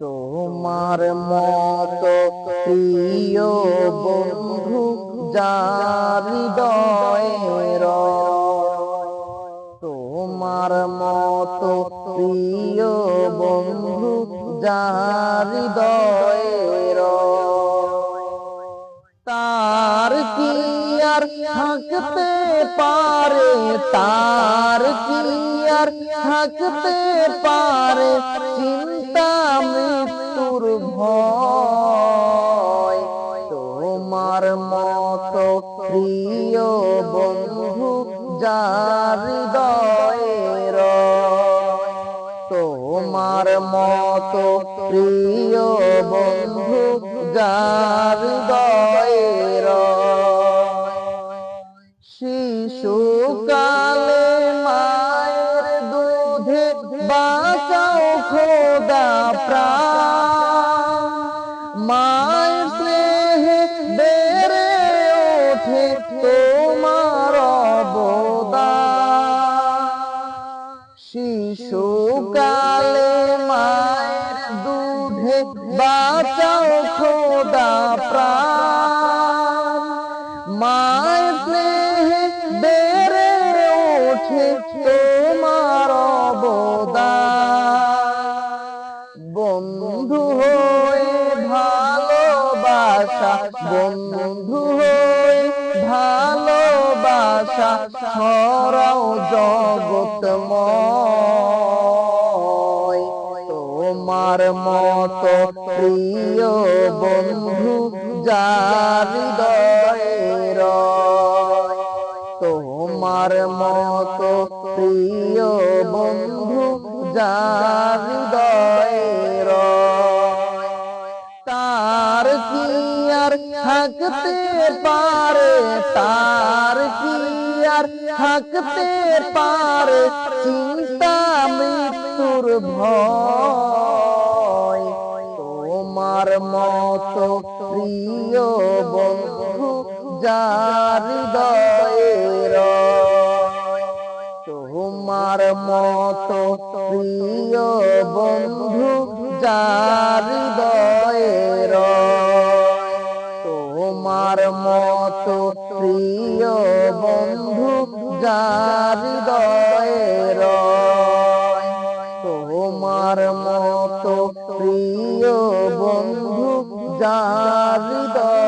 তোমার মতো প্রিয় বন্ধু যার হৃদয়ে রয়। তোমার মতো প্রিয় বন্ধু যার হৃদয়ে রয়। তার কি আর থাকতে পারে, তার কি আর থাকতে পারে চিন্তা মৃত্যুর ভয়। তোমার মতো প্রিয় বন্ধু যার হৃদয়ে রয়। তোমার মতো প্রিয় বন্ধু যার হৃদয়ে রয়। শিশুকালে মায়ের দুধে বাঁচাও খোদা প্রাণ, মায়ের স্নেহে বেড়ে ওঠে তোমার অবদান। শিশুকালে মায়ের দুধে বাঁচাও খোদা প্রাণ, মায়ের স্নেহে বেড়ে ওঠে তোমার অবদান। বন্ধু হয়ে ভালোবাসা, বন্ধু হয়ে ভালোবাসা ছড়াও জগৎময়। তোমার মতো প্রিয় বন্ধু যার হৃদয়ে রয়। তোমার মতো প্রিয় বন্ধু যার হৃদয়ে রয়। তার কি আর থাকতে পারে, তার কি আর থাকতে পারে চিন্তা মৃত্যুর ভয়। তোমার মতো প্রিয় বন্ধু যার হৃদয়ে রয়। তোমার মতো প্রিয় বন্ধু যার হৃদয়ে রয়। তোমার মতো প্রিয় বন্ধু যার হৃদয়ে রয়। তোমার মতো প্রিয় বন্ধু যার হৃদয়ে